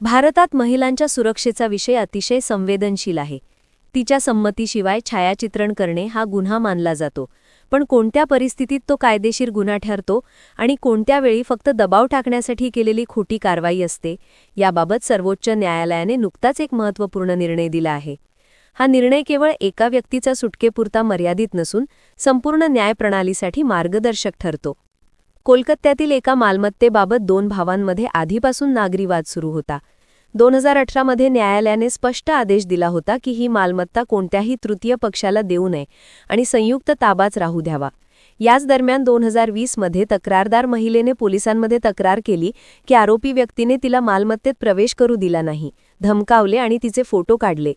भारतात महिलांच्या सुरक्षेचा विषय अतिशय संवेदनशील आहे. तिच्या संमतीशिवाय छायाचित्रण करणे हा गुन्हा मानला जातो. पण कोणत्या परिस्थितीत तो कायदेशीर गुन्हा ठरतो आणि कोणत्या वेळी फक्त दबाव टाकण्यासाठी केलेली खोटी कारवाई असते, याबाबत सर्वोच्च न्यायालयाने नुकताच एक महत्त्वपूर्ण निर्णय दिला आहे. हा निर्णय केवळ एका व्यक्तीचा सुटकेपुरता मर्यादित नसून संपूर्ण न्यायप्रणालीसाठी मार्गदर्शक ठरतो. कोलकात्यातील एका मालमत्तेबाबत दोन भावांमध्ये आधीपासून नागरी वाद सुरू होता. 2018 मध्ये न्यायालयाने स्पष्ट आदेश दिला होता की ही मालमत्ता कोणत्याही तृतीय पक्षाला देऊ नये आणि संयुक्त ताबाच राहू द्यावा. याच दरम्यान 2020 मध्ये तक्रारदार महिलेने पोलिसांमध्ये तक्रार केली की आरोपी व्यक्तीने तिला मालमत्तेत प्रवेश करू दिला नाही, धमकावले आणि तिचे फोटो काढले.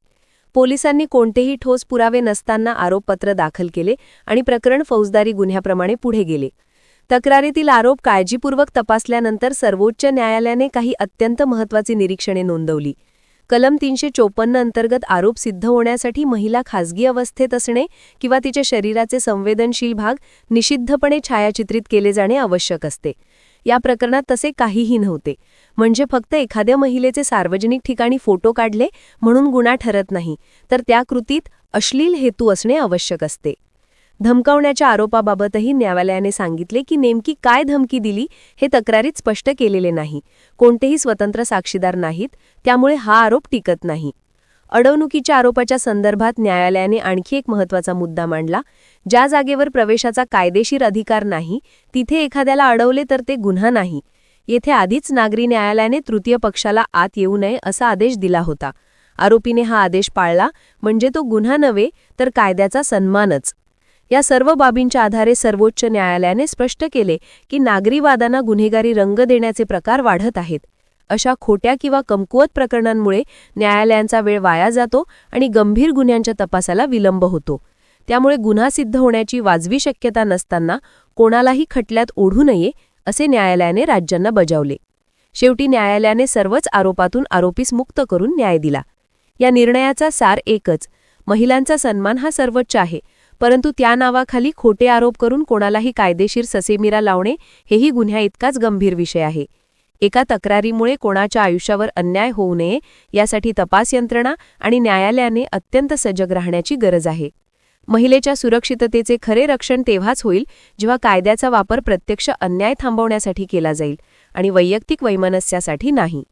पोलिसांनी कोणतेही ठोस पुरावे नसताना आरोपपत्र दाखल केले आणि प्रकरण फौजदारी गुन्ह्याप्रमाणे पुढे गेले. तक्रारीतील आरोप काळजीपूर्वक तपासल्यानंतर सर्वोच्च न्यायालयाने काही अत्यंत महत्त्वाची निरीक्षणे नोंदवली. कलम 354 अंतर्गत आरोप सिद्ध होण्यासाठी महिला खासगी अवस्थेत असणे किंवा तिच्या शरीराचे संवेदनशील भाग निषिद्धपणे छायाचित्रित केले जाणे आवश्यक असते. या प्रकरणात तसे काहीही नव्हते. म्हणजे फक्त एखाद्या महिलेचे सार्वजनिक ठिकाणी फोटो काढले म्हणून गुन्हा ठरत नाही, तर त्या कृतीत अश्लील हेतू असणे आवश्यक असते. धमकावण्याच्या आरोपाबाबतही न्यायालयाने सांगितले की नेमकी काय धमकी दिली हे तक्रारीत स्पष्ट केलेले नाही. कोणतेही स्वतंत्र साक्षीदार नाहीत, त्यामुळे हा आरोप टिकत नाही. अडवणुकीच्या आरोपाच्या संदर्भात न्यायालयाने आणखी एक महत्त्वाचा मुद्दा मांडला. ज्या जागेवर प्रवेशाचा कायदेशीर अधिकार नाही, तिथे एखाद्याला अडवले तर ते गुन्हा नाही. येथे आधीच नागरी न्यायालयाने तृतीय पक्षाला आत येऊ नये असा आदेश दिला होता. आरोपीने हा आदेश पाळला म्हणजे तो गुन्हा नव्हे तर कायद्याचा सन्मानच. या सर्व बाबींच्या आधारे सर्वोच्च न्यायालयाने स्पष्ट केले की नागरी वादांना गुन्हेगारी रंग देण्याचे प्रकार वाढत आहेत. अशा खोट्या किंवा कमकुवत प्रकरणांमुळे न्यायालयांचा वेळ वाया जातो आणि गंभीर गुन्ह्यांच्या तपासाला विलंब होतो. त्यामुळे गुन्हा सिद्ध होण्याची वाजवी शक्यता नसताना कोणालाही खटल्यात ओढू नये असे न्यायालयाने राज्यांना बजावले. शेवटी न्यायालयाने सर्वच आरोपातून आरोपीस मुक्त करून न्याय दिला. या निर्णयाचा सार एकच: महिलांचा सन्मान हा सर्वोच्च आहे, परंतु त्या नावाखाली खोटे आरोप करून कोणालाही कायदेशीर ससेमिरा लावणे हेही गुन्ह्याइतकाच गंभीर विषय आहे. एका तक्रारीमुळे कोणाच्या आयुष्यावर अन्याय होऊ नये यासाठी तपास यंत्रणा आणि न्यायालयाने अत्यंत सजग राहण्याची गरज आहे. महिलेच्या सुरक्षिततेचे खरे रक्षण तेव्हाच होईल जेव्हा कायद्याचा वापर प्रत्यक्ष अन्याय थांबवण्यासाठी केला जाईल आणि वैयक्तिक वैमनस्यासाठी नाही.